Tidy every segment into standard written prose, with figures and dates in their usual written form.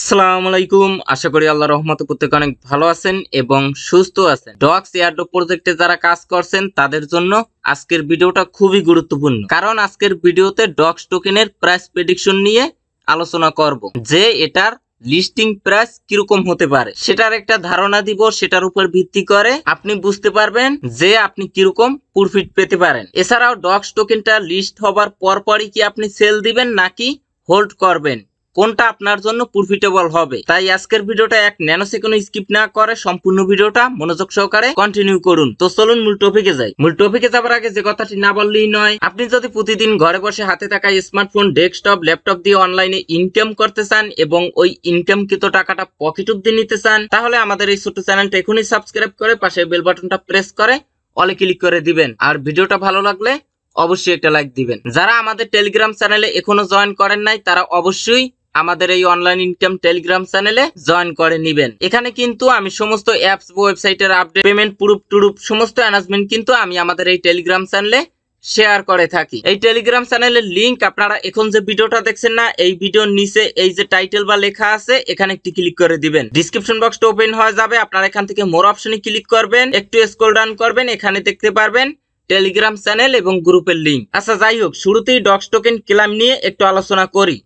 আসসালামু আলাইকুম। আশা করি আল্লাহর রহমতে প্রত্যেকে অনেক ভালো আছেন এবং সুস্থ আছেন। ডক্স এয়ারড্রপ প্রজেক্টে যারা কাজ করছেন তাদের জন্য আজকের ভিডিওটা খুবই গুরুত্বপূর্ণ, কারণ আজকের ভিডিওতে ডক্স টোকেনের প্রাইস প্রেডিকশন নিয়ে আলোচনা করব, যে এটার লিস্টিং প্রাইস কিরকম হতে পারে সেটার একটা ধারণা দিব। সেটার উপর ভিত্তি করে আপনি বুঝতে পারবেন যে আপনি কিরকম প্রফিট পেতে পারেন। এছাড়াও ডক্স টোকেনটা লিস্ট হবার পরপরই কি আপনি সেল দিবেন নাকি হোল্ড করবেন, কোনটা আপনার জন্য প্রফিটেবল হবে। তাই আজকের ভিডিওটা এক ন্যানো সেকেন্ড স্কিপ না করে সম্পূর্ণ ভিডিওটা মনোযোগ সহকারে কন্টিনিউ করুন। তো চলুন মূল টপিকে যাই। মূল টপিকে যাবার আগে যে কথাটি না বললেই নয়, আপনি যদি প্রতিদিন ঘরে বসে হাতে থাকা স্মার্টফোন, ডেস্কটপ, ল্যাপটপ দিয়ে অনলাইনে ইনকাম করতে চান এবং ওই ইনকামকৃত টাকাটা পকেট অব্দি নিতে চান, তাহলে আমাদের এই ছোট্ট চ্যানেলটা এখনই সাবস্ক্রাইব করে পাশে বেল বাটনটা প্রেস করে অলে ক্লিক করে দিবেন। আর ভিডিওটা ভালো লাগলে অবশ্যই একটা লাইক দিবেন। যারা আমাদের টেলিগ্রাম চ্যানেলে এখনো জয়েন করেন নাই, তারা অবশ্যই আমাদের এই অনলাইন ইনকাম টেলিগ্রাম চ্যানেলে জয়েন করে নেবেন। এখানে কিন্তু আমি সমস্ত অ্যাপস, ওয়েবসাইটের আপডেট, পেমেন্ট প্রুফ টুরুপ সমস্ত অ্যানাউন্সমেন্ট কিন্তু আমি আমাদের এই টেলিগ্রাম চ্যানেলে শেয়ার করে থাকি। এই টেলিগ্রাম চ্যানেলের লিংক আপনারা এখন যে ভিডিওটা দেখছেন না, এই ভিডিওর নিচে এই যে টাইটেল বা লেখা আছে, এখানে একটি ক্লিক করে দিবেন। ডিসক্রিপশন বক্সটা ওপেন হয়ে যাবে, আপনারা এখান থেকে মোর অপশনে ক্লিক করবেন, একটু স্ক্রল ডাউন করবেন, এখানে দেখতে পারবেন টেলিগ্রাম চ্যানেল এবং গ্রুপের লিংক। আচ্ছা যাই হোক, শুরুতেই ডক্স টোকেন ক্লাইম নিয়ে একটু আলোচনা করি।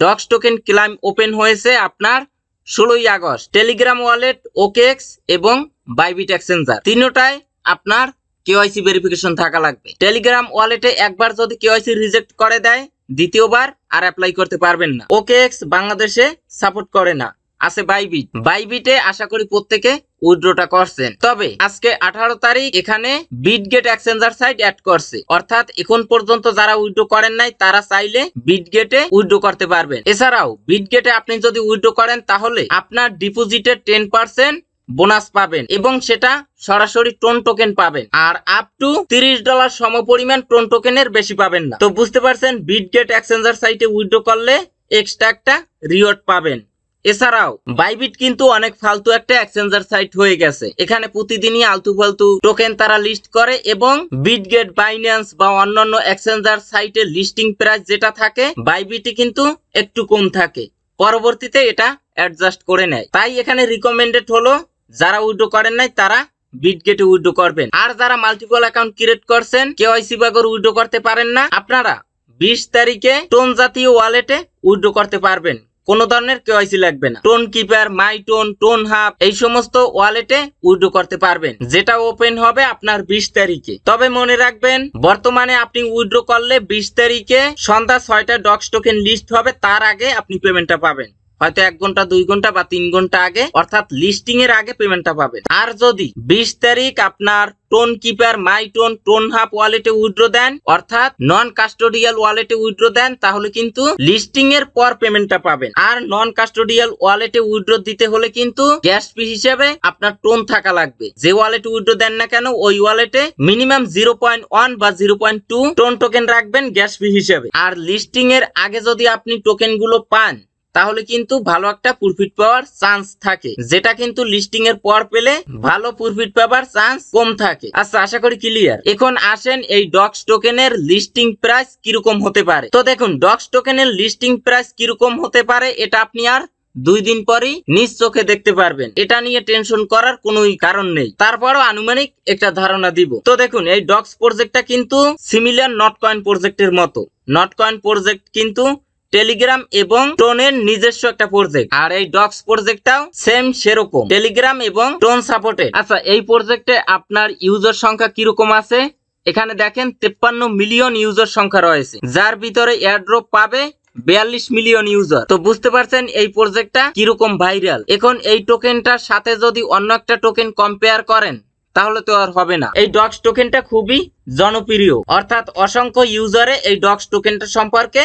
ডক্স টোকেন ক্লাইম ওপেন হয়েছে আপনার 16ই আগস্ট। টেলিগ্রাম ওয়ালেট, ওকেএক্স এবং বাইবিট এক্সচেঞ্জার তিনটায় আপনার কেওয়াইসি ভেরিফিকেশন থাকা লাগবে। টেলিগ্রাম ওয়ালেটে একবার যদি কেওয়াইসি রিজেক্ট করে দেয়, দ্বিতীয়বার আর অ্যাপ্লাই করতে পারবেন না। ওকেএক্স বাংলাদেশে সাপোর্ট করে না, আছে বাইবিট। বাইবিটে আশা করি প্রত্যেকে উইথড্রটা করছেন। তবে আজকে 18 তারিখ এখানে বিটগেট এক্সচেঞ্জার সাইট অ্যাড করছে, অর্থাৎ এখন পর্যন্ত যারা উইথড্র করেন নাই তারা চাইলে বিটগেটে উইথড্র করতে পারবেন। এছাড়াও বিটগেটে আপনি যদি উইথড্র করেন তাহলে আপনার ডিপোজিটের 10% বোনাস পাবেন এবং সেটা সরাসরি টোন টোকেন পাবেন, আর আপ টু $30 সমপরিমাণ টোন টোকেনের বেশি পাবেন না। তো বুঝতে পারছেন, বিটগেট এক্সচেঞ্জার সাইটে উইথড্র করলে এক্সট্রা একটা রিওয়ার্ড পাবেন। এছাড়াও বাইবিট কিন্তু অনেক ফালতু একটা এক্সচেঞ্জার সাইট হয়ে গেছে। এখানে প্রতিদিনই আলতু ফালতু টোকেন তারা লিস্ট করে এবং বিটগেট, বাইন্যান্স বা অন্যান্য এক্সচেঞ্জার সাইটের লিস্টিং প্রাইস যেটা থাকে বাইবিটে কিন্তু একটু কম থাকে, পরবর্তীতে এটা অ্যাডজাস্ট করে নেয়। তাই এখানে রিকমেন্ডেড হলো যারা উইথড্র করেন নাই তারা বিটগেটে উইথড্র করবেন। আর যারা মাল্টিপল অ্যাকাউন্ট ক্রিয়েট করছেন, কেওয়াইসি বাগর উইথড্র করতে পারেন না, আপনারা 20 তারিখে টোন জাতীয় ওয়ালেটে উইথড্র করতে পারবেন। কোন ধরনের কেওয়াইসি লাগবে না। টোন কিপার, মাই টোন, টোন হাব এই সমস্ত ওয়ালেটে উইথড্র করতে পারবেন, যেটা ওপেন হবে আপনার 20 তারিখে। তবে মনে রাখবেন, বর্তমানে আপনি উইথড্র করলে 20 তারিখে সন্ধ্যা 6টা ডক্স টোকেন লিস্ট হবে, তার আগে আপনি পেমেন্টটা পাবেন। হয়তো 1 ঘন্টা, 2 ঘন্টা বা 3 ঘন্টা আগে, অর্থাৎ লিস্টিং এর আগে পেমেন্টটা পাবেন। আর যদি 20 তারিখ আপনার টোন কিপার, মাই টোন, টোন হাব ওয়ালেটে উইথড্র দেন, অর্থাৎ নন কাস্টোডিয়াল ওয়ালেটে উইথড্র দেন, তাহলে কিন্তু লিস্টিং এর পর পেমেন্টটা পাবেন। আর নন কাস্টোডিয়াল ওয়ালেটে উইথড্র দিতে হলে কিন্তু গ্যাস ফি হিসেবে আপনার টোন থাকা লাগবে। যে ওয়ালেটে উইথড্র দেন না কেন, ওই ওয়ালেটে মিনিমাম 0.1 বা 0.2 টোন টোকেন রাখবেন গ্যাস ফি হিসেবে। আর লিস্টিং এর আগে যদি আপনি টোকেন গুলো পান, তাহলে কিন্তু ভালো একটা প্রফিট পাওয়ার চান্স থাকে, যেটা কিন্তু লিস্টিং এর পর পেলে ভালো প্রফিট পাওয়ার চান্স কম থাকে। আচ্ছা, আশা করি ক্লিয়ার। এখন আসেন এই ডক্স টোকেনের লিস্টিং প্রাইস কিরকম হতে পারে। তো দেখুন, ডক্স টোকেনের লিস্টিং প্রাইস কিরকম হতে পারে এটা আপনি আর 2 দিন পরই নিজ চোখে দেখতে পারবেন। এটা নিয়ে টেনশন করার কোনো কারণ নেই। তারপরও আনুমানিক একটা ধারণা দিব। তো দেখুন, এই ডক্স প্রজেক্টটা কিন্তু সিমিলার নটকয়েন প্রজেক্টের মতো। নটকয়েন প্রজেক্ট কিন্তু টেলিগ্রাম এবং টোনের নিজস্ব একটা প্রজেক্ট, আর এই ডক্স প্রজেক্টটাও সেম সেরকম, টেলিগ্রাম এবং টোন সাপোর্টেড। আচ্ছা, এই প্রজেক্টে আপনার ইউজার সংখ্যা কিরকম আছে এখানে দেখেন, 53 মিলিয়ন ইউজার সংখ্যা রয়েছে, যার ভিতরে এয়ারড্রপ পাবে 42 মিলিয়ন ইউজার। তো বুঝতে পারছেন এই প্রজেক্টটা কিরকম ভাইরাল। এখন এই টোকেনটার সাথে যদি অন্য একটা টোকেন কম্পেয়ার করেন, তাহলে তো আর হবে না। এই ডক্স টোকেনটা খুবই জনপ্রিয়, অর্থাৎ অসংখ্য ইউজারে এই ডক্স টোকেনটা সম্পর্কে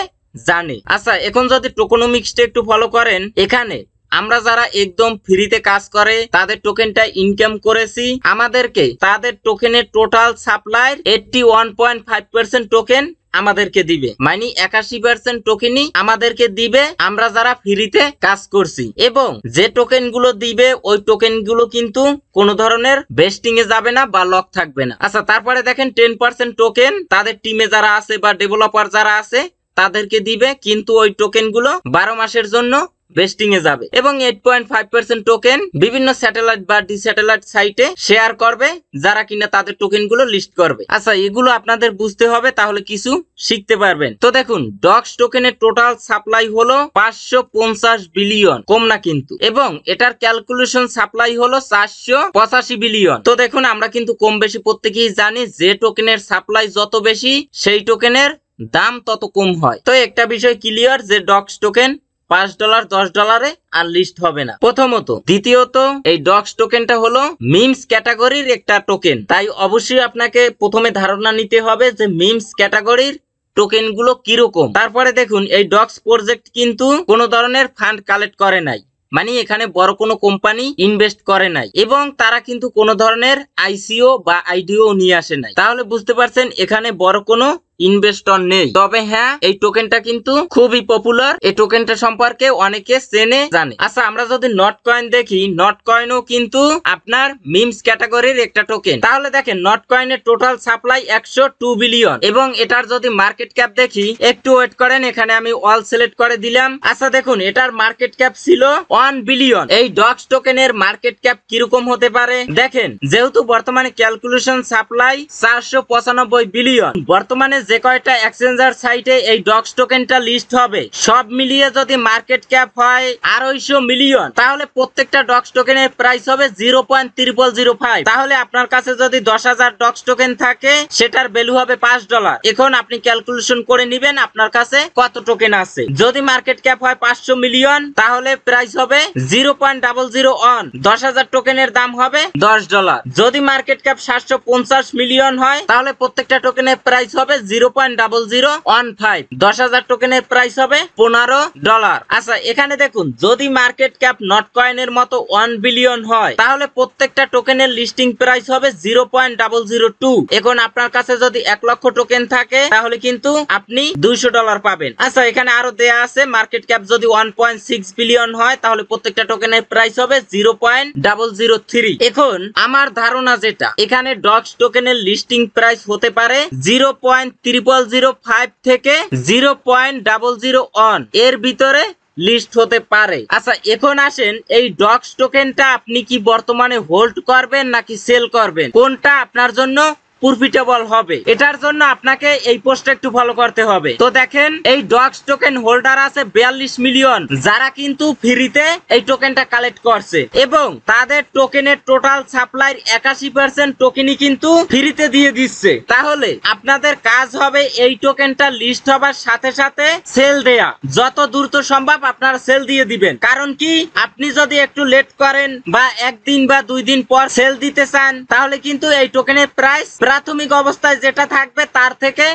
জানে। আচ্ছা, এখন যদি টোকোনমিক্সটা একটু ফলো করেন, এখানে আমরা যারা একদম ফ্রিতে কাজ করে তাদের টোকেনটা ইনকাম করেছি, আমাদেরকে তাদের টোকেনের টোটাল সাপ্লাইর 81.5% টোকেন আমাদেরকে দিবে, মানে 81% টোকেনই আমাদেরকে দিবে আমরা যারা ফ্রিতে কাজ করছি। এবং যে টোকেন গুলো দিবে ওই টোকেন গুলো কিন্তু কোনো ধরনের ভেস্টিং এ যাবে না বা লক থাকবে না। আচ্ছা, তারপরে দেখেন 10% টোকেন তাদের টিমে যারা আছে বা ডেভেলপার যারা আছে তাদেরকে দিবে, কিন্তু ওই টোকেন গুলো 12 মাসের জন্য ভেস্টিং এ যাবে এবং 8.5% টোকেন বিভিন্ন স্যাটেলাইট বা ডিস্যাটেলাইট সাইটে শেয়ার করবে যারা কিনা তাদের টোকেন গুলো লিস্ট করবে। আচ্ছা, এগুলো আপনাদের বুঝতে হবে, তাহলে কিছু শিখতে পারবেন। তো দেখুন, ডক্স টোকেনের টোটাল সাপ্লাই হলো 550 বিলিয়ন, কম না কিন্তু, এবং এটার ক্যালকুলেশন সাপ্লাই হলো 485 বিলিয়ন। তো দেখুন, আমরা কিন্তু কম বেশি প্রত্যেকেই জানি যে টোকেনের সাপ্লাই যত বেশি সেই টোকেনের দাম তত কম হয়। তো একটা বিষয় ক্লিয়ার যে ডক্স টোকেন $5 $10 আর লিস্ট হবে না, প্রথমত। দ্বিতীয়ত, এই ডক্স টোকেনটা হলো মিমস ক্যাটাগরির একটা টোকেন, তাই অবশ্যই আপনাকে প্রথমে ধারণা নিতে হবে যে মিমস ক্যাটাগরির টোকেন গুলো কিরকম। তারপরে দেখুন, এই ডক্স প্রজেক্ট কিন্তু কোনো ধরনের ফান্ড কালেক্ট করে নাই, মানে এখানে বড় কোনো কোম্পানি ইনভেস্ট করে নাই, এবং তারা কিন্তু কোনো ধরনের আইসিও বা আইডিও নিয়ে আসে নাই। তাহলে বুঝতে পারছেন এখানে বড় কোনো ইনভেস্টর নেই। তবে হ্যাঁ, এই টোকেনটা কিন্তু খুবই পপুলার, এই টোকেনটা সম্পর্কে অনেকে চেনে জানে। আচ্ছা, আমরা যদি নট কয়েন দেখি, নট কয়েনও কিন্তু আপনার মিমস ক্যাটাগরির একটা টোকেন। তাহলে দেখেন, নট কয়েনের টোটাল সাপ্লাই 102 বিলিয়ন, এবং এটার যদি মার্কেট ক্যাপ দেখি, একটু ওয়েট করেন, এখানে আমি অল সিলেক্ট করে দিলাম। আচ্ছা দেখুন, এটার মার্কেট ক্যাপ ছিল 1 বিলিয়ন। এই ডক্স টোকেনের মার্কেট ক্যাপ কিরকম হতে পারে দেখেন, যেহেতু বর্তমানে ক্যালকুলেশন সাপ্লাই 495 বিলিয়ন, বর্তমানে যে কয়টা এক্সচেঞ্জার সাইটে এই ডক্স টোকেনটা লিস্ট হবে সব মিলিয়ে যদি মার্কেট ক্যাপ হয় 250 মিলিয়ন, তাহলে প্রত্যেকটা ডক্স টোকেনের প্রাইস হবে 0.0005। তাহলে আপনার কাছে যদি 10,000 ডক্স টোকেন থাকে, সেটার ভ্যালু হবে $5। এখন আপনি ক্যালকুলেশন করে নেবেন আপনার কাছে কত টোকেন আছে। যদি মার্কেট ক্যাপ হয় 500 মিলিয়ন, তাহলে প্রাইস হবে 0.001। 10,000 টোকেনের দাম হবে $10। যদি মার্কেট ক্যাপ 750 মিলিয়ন হয়, তাহলে প্রত্যেকটা টোকেনের প্রাইস হবে 0.0015। 10,000 টোকেনের প্রাইস হবে $15। আচ্ছা, এখানে দেখুন, যদি মার্কেট ক্যাপ নট কয়েনের মতো 1 বিলিয়ন হয়, তাহলে প্রত্যেকটা টোকেনের লিস্টিং প্রাইস হবে 0.002। এখন আপনার কাছে যদি 1 লক্ষ টোকেন থাকে, তাহলে কিন্তু আপনি $200 পাবেন। আচ্ছা, এখানে আরো দেয়া আছে, মার্কেট ক্যাপ যদি 1.6 বিলিয়ন হয়, তাহলে প্রত্যেকটা টোকেনের প্রাইস হবে 0.003। এখন আমার ধারণা যেটা, এখানে ডক্স টোকেনের লিস্টিং প্রাইস হতে পারে 0.0005 থেকে 0.001 এর ভিতরে লিস্ট হতে পারে। আচ্ছা, এখন আসেন, এই ডক্স টোকেনটা আপনি কি বর্তমানে হোল্ড করবেন নাকি সেল করবেন, কোনটা আপনার জন্য প্রফিটেবল হবে? এটার জন্য আপনাকে এই পোস্টটা একটু ফলো করতে হবে। তো দেখেন, এই ডক্স টোকেন হোল্ডার আছে 42 মিলিয়ন, যারা কিন্তু ফ্রিতে এই টোকেনটা কালেক্ট করছে, এবং তাদের টোকেনের টোটাল সাপ্লাইর 81% টোকেনই কিন্তু ফ্রিতে দিয়ে দিচ্ছে। তাহলে আপনাদের কাজ হবে এই টোকেনটা লিস্ট হবার সাথে সাথে সেল দেয়া, যত দ্রুত সম্ভব আপনারা সেল দিয়ে দিবেন। কারণ কি, আপনি যদি একটু লেট করেন বা 1 দিন বা 2 দিন পর সেল দিতে চান, তাহলে কিন্তু এই টোকেনের প্রাইস প্রাথমিক অবস্থায় যেটা থাকবে তার থেকে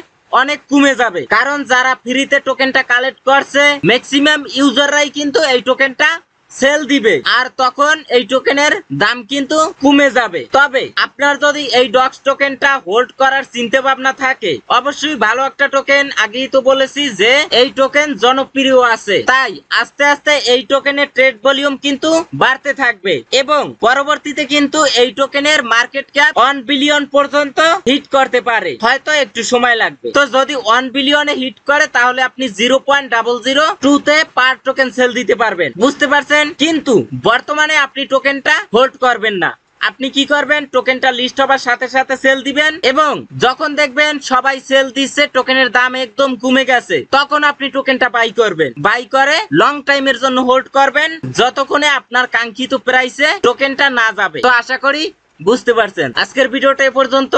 অনেক কমে যাবে। কারণ যারা ফ্রিতে টোকেনটা কালেক্ট করছে, ম্যাক্সিমাম ইউজাররাই কিন্তু এই টোকেনটা সেল দিবে, আর তখন এই টোকেনের দাম কিন্তু কমে যাবে। তবে আপনার যদি এই ডক্স টোকেনটা হোল্ড করার চিন্তা ভাবনা থাকে, অবশ্যই ভালো একটা টোকেন, আগেই তো বলেছি যে এই টোকেন জনপ্রিয় আছে, তাই আস্তে আস্তে এই টোকেনের ট্রেড ভলিউম কিন্তু বাড়তে থাকবে, এবং পরবর্তীতে কিন্তু এই টোকেনের মার্কেট ক্যাপ 1 বিলিয়ন পর্যন্ত হিট করতে পারে, হয়তো একটু সময় লাগবে। তো যদি 1 বিলিয়নে হিট করে, তাহলে আপনি 0.002 তে পার টোকেন সেল দিতে পারবেন, বুঝতে পারছেন? কিন্তু বর্তমানে আপনি টোকেনটা হোল্ড করবেন না, আপনি কি করবেন, টোকেনটা লিস্ট হবার সাথে সাথে সেল দিবেন, এবং যখন দেখবেন সবাই সেল দিচ্ছে, টোকেনের দাম একদম কমে গেছে, তখন আপনি টোকেনটা বাই করবেন। বাই করে লং টাইমের জন্য হোল্ড করবেন, যতক্ষণে আপনার কাঙ্ক্ষিত প্রাইসে টোকেনটা না যাবে। তো আশা করি বুঝতে পারছেন। আজকের ভিডিওটা এ পর্যন্ত।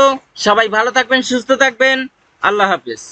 সবাই ভালো থাকবেন, সুস্থ থাকবেন। আল্লাহ হাফেজ।